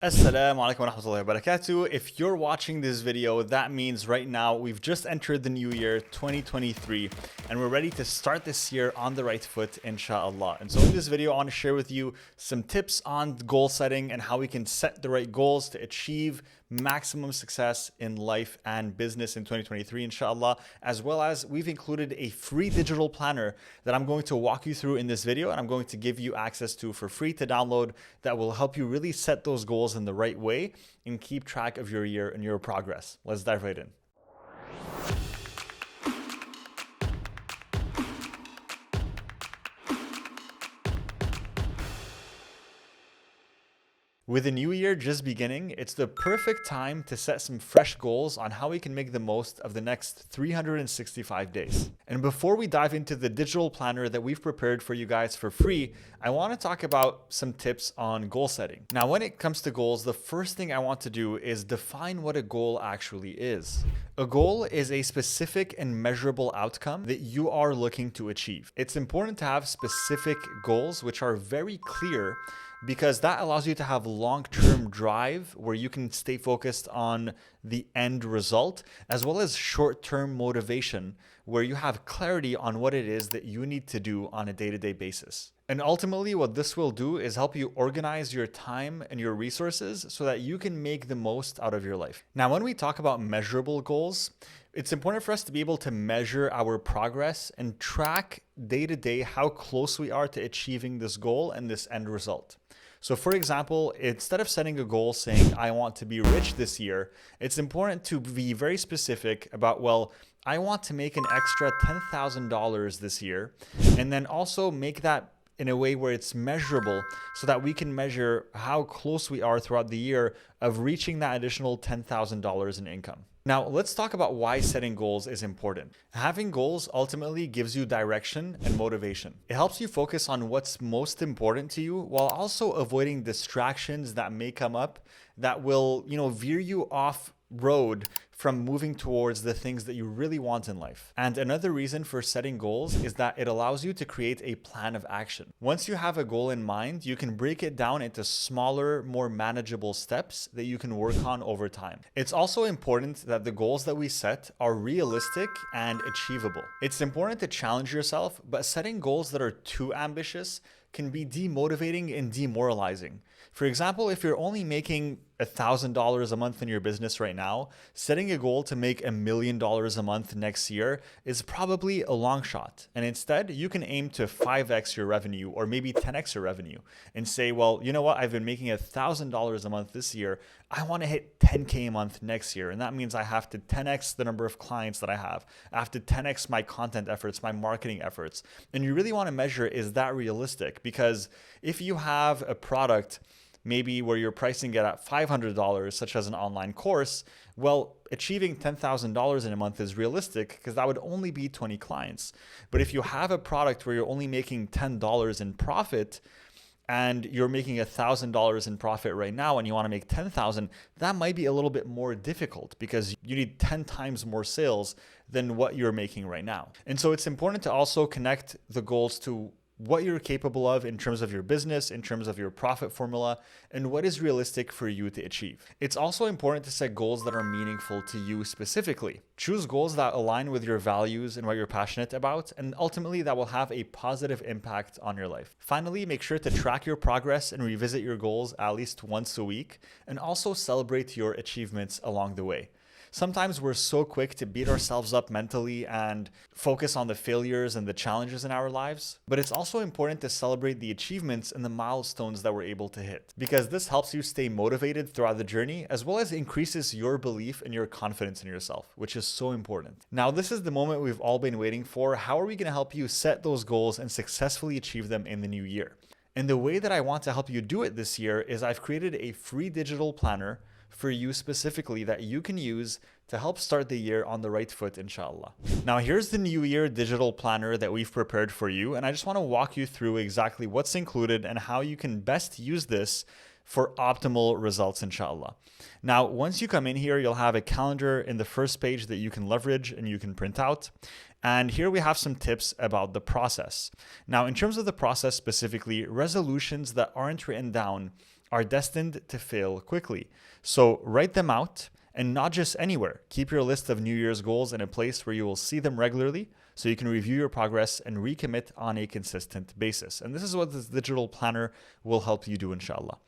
Assalamu alaikum wa rahmatullahi wa barakatuh. If you're watching this video, that means right now we've just entered the new year 2023 and we're ready to start this year on the right foot, inshallah. And so in this video, I want to share with you some tips on goal setting and how we can set the right goals to achieve maximum success in life and business in 2023, inshallah, as well as we've included a free digital planner that I'm going to walk you through in this video and I'm going to give you access to for free to download that will help you really set those goals in the right way and keep track of your year and your progress. Let's dive right in. With the new year just beginning, it's the perfect time to set some fresh goals on how we can make the most of the next 365 days. And before we dive into the digital planner that we've prepared for you guys for free, I want to talk about some tips on goal setting. Now, when it comes to goals, the first thing I want to do is define what a goal actually is. A goal is a specific and measurable outcome that you are looking to achieve. It's important to have specific goals which are very clear, because that allows you to have long-term drive where you can stay focused on the end result, as well as short-term motivation where you have clarity on what it is that you need to do on a day-to-day basis. And ultimately, what this will do is help you organize your time and your resources so that you can make the most out of your life. Now, when we talk about measurable goals, it's important for us to be able to measure our progress and track day to day how close we are to achieving this goal and this end result. So for example, instead of setting a goal saying, I want to be rich this year, it's important to be very specific about, well, I want to make an extra $10,000 this year, and then also make that in a way where it's measurable so that we can measure how close we are throughout the year of reaching that additional $10,000 in income. Now, let's talk about why setting goals is important. Having goals ultimately gives you direction and motivation. It helps you focus on what's most important to you while also avoiding distractions that may come up that will, veer you off road from moving towards the things that you really want in life. And another reason for setting goals is that it allows you to create a plan of action. Once you have a goal in mind, you can break it down into smaller, more manageable steps that you can work on over time. It's also important that the goals that we set are realistic and achievable. It's important to challenge yourself, but setting goals that are too ambitious can be demotivating and demoralizing. For example, if you're only making $1,000 a month in your business right now, setting a goal to make $1 million a month next year is probably a long shot. And instead, you can aim to 5x your revenue or maybe 10x your revenue and say, well, you know what? I've been making $1,000 a month this year. I want to hit 10K a month next year. And that means I have to 10x the number of clients that I have. I have to 10x my content efforts, my marketing efforts. And you really want to measure, is that realistic? Because if you have a product maybe where you're pricing it at $500, such as an online course, well, achieving $10,000 in a month is realistic because that would only be 20 clients. But if you have a product where you're only making $10 in profit and you're making $1,000 in profit right now and you want to make 10,000, that might be a little bit more difficult because you need 10 times more sales than what you're making right now. And so it's important to also connect the goals to what you're capable of in terms of your business, in terms of your profit formula, and what is realistic for you to achieve. It's also important to set goals that are meaningful to you specifically. Choose goals that align with your values and what you're passionate about, and ultimately that will have a positive impact on your life. Finally, make sure to track your progress and revisit your goals at least once a week, and also celebrate your achievements along the way. Sometimes we're so quick to beat ourselves up mentally and focus on the failures and the challenges in our lives, but it's also important to celebrate the achievements and the milestones that we're able to hit, because this helps you stay motivated throughout the journey, as well as increases your belief and your confidence in yourself, which is so important. Now, this is the moment we've all been waiting for. How are we going to help you set those goals and successfully achieve them in the new year? And the way that I want to help you do it this year is I've created a free digital planner for you specifically that you can use to help start the year on the right foot, inshallah. Now, here's the New Year digital planner that we've prepared for you, and I just want to walk you through exactly what's included and how you can best use this for optimal results, inshallah. Now, once you come in here, you'll have a calendar in the first page that you can leverage and you can print out. And here we have some tips about the process. Now, in terms of the process specifically, resolutions that aren't written down are destined to fail quickly. So write them out, and not just anywhere. Keep your list of New Year's goals in a place where you will see them regularly so you can review your progress and recommit on a consistent basis. And this is what this digital planner will help you do, inshallah.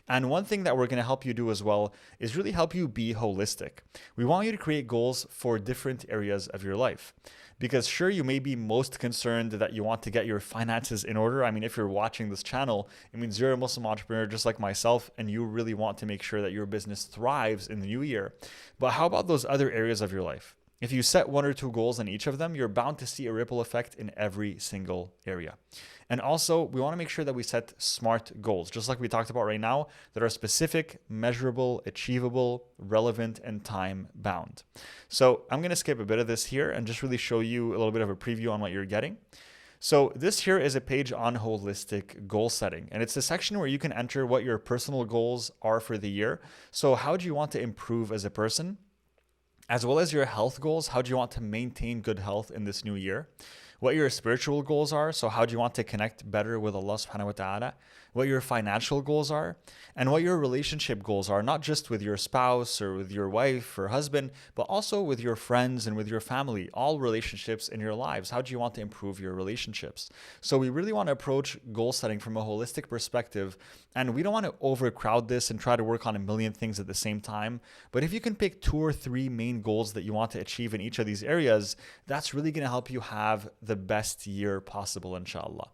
And one thing that we're going to help you do as well is really help you be holistic. We want you to create goals for different areas of your life. Because sure, you may be most concerned that you want to get your finances in order. I mean, if you're watching this channel, it means you're a Muslim entrepreneur just like myself, and you really want to make sure that your business thrives in the new year. But how about those other areas of your life? If you set 1 or 2 goals in each of them, you're bound to see a ripple effect in every single area. And also, we want to make sure that we set SMART goals, just like we talked about right now, that are specific, measurable, achievable, relevant, and time bound. So I'm going to skip a bit of this here and just really show you a little bit of a preview on what you're getting. So this here is a page on holistic goal setting, and it's a section where you can enter what your personal goals are for the year. So how do you want to improve as a person? As well as your health goals, how do you want to maintain good health in this new year? What your spiritual goals are, so how do you want to connect better with Allah subhanahu wa ta'ala? What your financial goals are, and what your relationship goals are, not just with your spouse or with your wife or husband, but also with your friends and with your family, all relationships in your lives. How do you want to improve your relationships? So we really want to approach goal setting from a holistic perspective, and we don't want to overcrowd this and try to work on a million things at the same time. But if you can pick 2 or 3 main goals that you want to achieve in each of these areas, that's really going to help you have the best year possible, inshallah.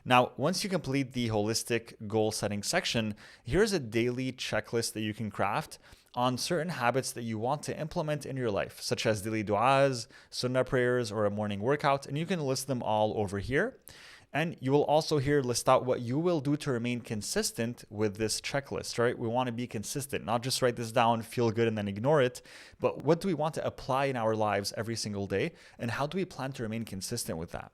Now, once you complete the holistic goal setting section, here's a daily checklist that you can craft on certain habits that you want to implement in your life, such as daily du'as, sunnah prayers, or a morning workout, and you can list them all over here. And you will also here list out what you will do to remain consistent with this checklist, right? We want to be consistent, not just write this down, feel good, and then ignore it, but what do we want to apply in our lives every single day, and how do we plan to remain consistent with that?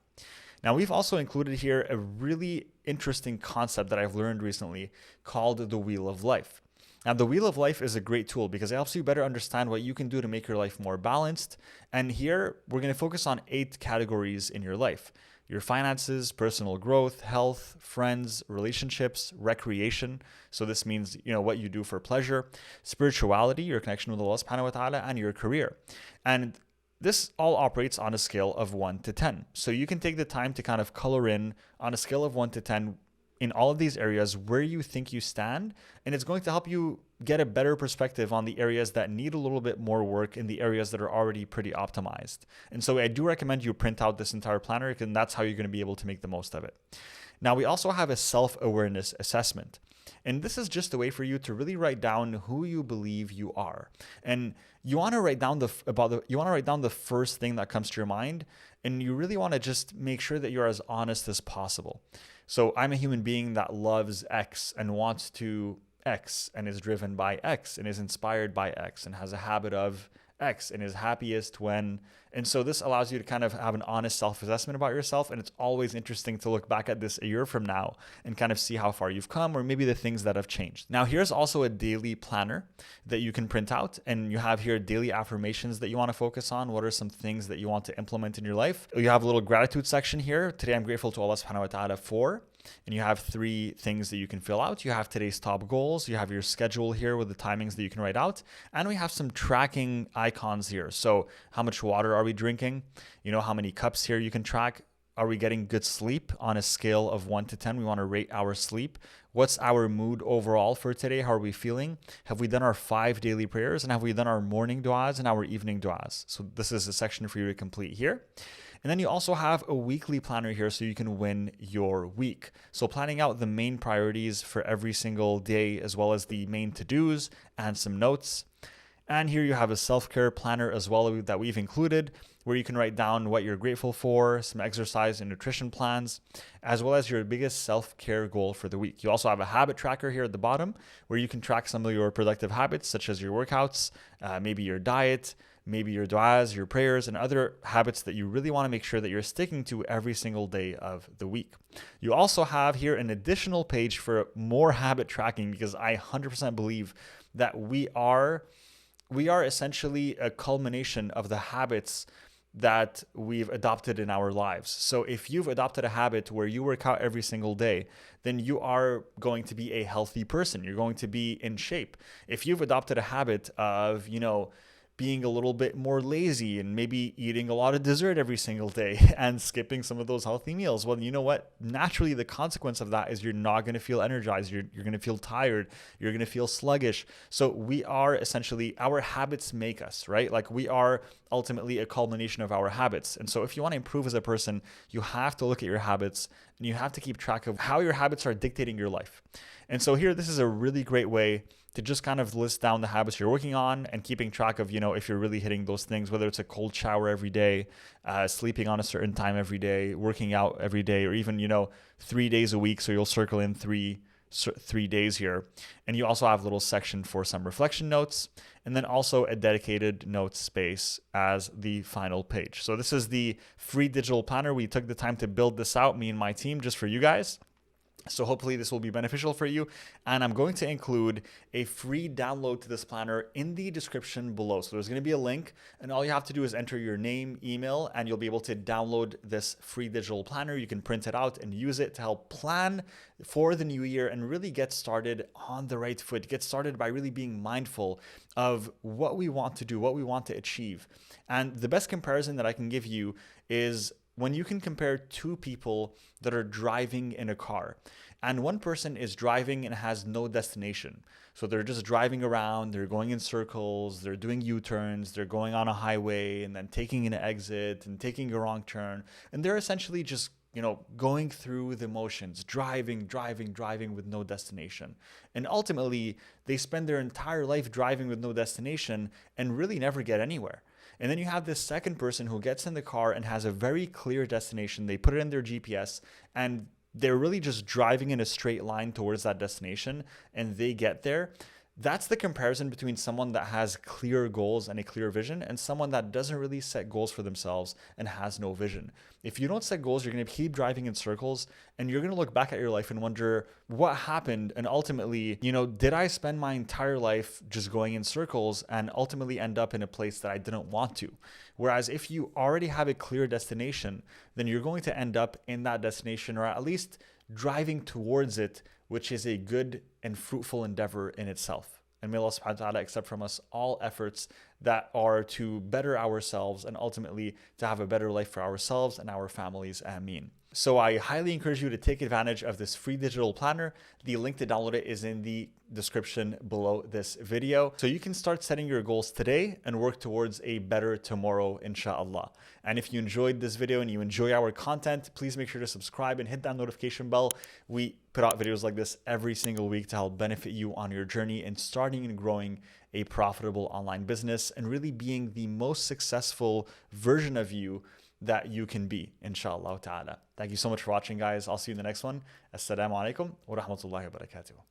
Now, we've also included here a really interesting concept that I've learned recently called the Wheel of Life. Now, the Wheel of Life is a great tool because it helps you better understand what you can do to make your life more balanced. And here, we're going to focus on 8 categories in your life: your finances, personal growth, health, friends, relationships, recreation. So this means, what you do for pleasure, spirituality, your connection with Allah subhanahu wa ta'ala, and your career. And this all operates on a scale of 1 to 10. So you can take the time to kind of color in on a scale of 1 to 10 in all of these areas where you think you stand. And it's going to help you get a better perspective on the areas that need a little bit more work in the areas that are already pretty optimized. And so I do recommend you print out this entire planner, and that's how you're going to be able to make the most of it. Now, we also have a self-awareness assessment. And this is just a way for you to really write down who you believe you are. And you want to write down the first thing that comes to your mind, and you really want to just make sure that you're as honest as possible. So I'm a human being that loves X and wants to X and is driven by X and is inspired by X and has a habit of X and is happiest when. And so this allows you to kind of have an honest self-assessment about yourself. And it's always interesting to look back at this a year from now and kind of see how far you've come, or maybe the things that have changed. Now, here's also a daily planner that you can print out, and you have here daily affirmations that you want to focus on. What are some things that you want to implement in your life? You have a little gratitude section here. Today, I'm grateful to Allah subhanahu wa ta'ala for. And you have 3 things that you can fill out. You have today's top goals. You have your schedule here with the timings that you can write out. And we have some tracking icons here. So how much water are we drinking? How many cups here you can track. Are we getting good sleep on a scale of 1 to 10? We want to rate our sleep. What's our mood overall for today? How are we feeling? Have we done our 5 daily prayers? And have we done our morning du'as and our evening du'as? So this is a section for you to complete here. And then you also have a weekly planner here so you can win your week. So planning out the main priorities for every single day, as well as the main to-dos and some notes. And here you have a self-care planner as well that we've included, where you can write down what you're grateful for, some exercise and nutrition plans, as well as your biggest self-care goal for the week. You also have a habit tracker here at the bottom, where you can track some of your productive habits, such as your workouts, maybe your diet, maybe your du'as, your prayers, and other habits that you really want to make sure that you're sticking to every single day of the week. You also have here an additional page for more habit tracking, because I 100% believe that we are essentially a culmination of the habits that we've adopted in our lives. So if you've adopted a habit where you work out every single day, then you are going to be a healthy person. You're going to be in shape. If you've adopted a habit of, being a little bit more lazy and maybe eating a lot of dessert every single day and skipping some of those healthy meals, well, you know what? Naturally, the consequence of that is you're not going to feel energized. You're going to feel tired. You're going to feel sluggish. So we are essentially, our habits make us, right? Like we are ultimately a culmination of our habits. And so if you want to improve as a person, you have to look at your habits and you have to keep track of how your habits are dictating your life. And so here, this is a really great way to just kind of list down the habits you're working on and keeping track of, if you're really hitting those things, whether it's a cold shower every day, sleeping on a certain time every day, working out every day, or even, 3 days a week. So you'll circle in three days here. And you also have a little section for some reflection notes, and then also a dedicated notes space as the final page. So this is the free digital planner. We took the time to build this out, me and my team, just for you guys. So hopefully this will be beneficial for you. And I'm going to include a free download to this planner in the description below. So there's going to be a link, and all you have to do is enter your name, email, and you'll be able to download this free digital planner. You can print it out and use it to help plan for the new year and really get started on the right foot. Get started by really being mindful of what we want to do, what we want to achieve. And the best comparison that I can give you is when you can compare two people that are driving in a car, and one person is driving and has no destination. So they're just driving around, they're going in circles, they're doing U-turns, they're going on a highway and then taking an exit and taking a wrong turn. And they're essentially just, going through the motions, driving with no destination. And ultimately, they spend their entire life driving with no destination and really never get anywhere. And then you have this second person who gets in the car and has a very clear destination. They put it in their GPS and they're really just driving in a straight line towards that destination, and they get there. That's the comparison between someone that has clear goals and a clear vision and someone that doesn't really set goals for themselves and has no vision. If you don't set goals, you're going to keep driving in circles, and you're going to look back at your life and wonder what happened. And ultimately, did I spend my entire life just going in circles and ultimately end up in a place that I didn't want to? Whereas if you already have a clear destination, then you're going to end up in that destination, or at least driving towards it, which is a good and fruitful endeavor in itself. And may Allah subhanahu wa ta'ala accept from us all efforts that are to better ourselves and ultimately to have a better life for ourselves and our families. Ameen. So I highly encourage you to take advantage of this free digital planner. The link to download it is in the description below this video. So you can start setting your goals today and work towards a better tomorrow, inshallah. And if you enjoyed this video and you enjoy our content, please make sure to subscribe and hit that notification bell. We put out videos like this every single week to help benefit you on your journey in starting and growing a profitable online business and really being the most successful version of you that you can be, inshallah ta'ala. Thank you so much for watching, guys. I'll see you in the next one. Assalamu alaikum wa rahmatullahi wa barakatuh.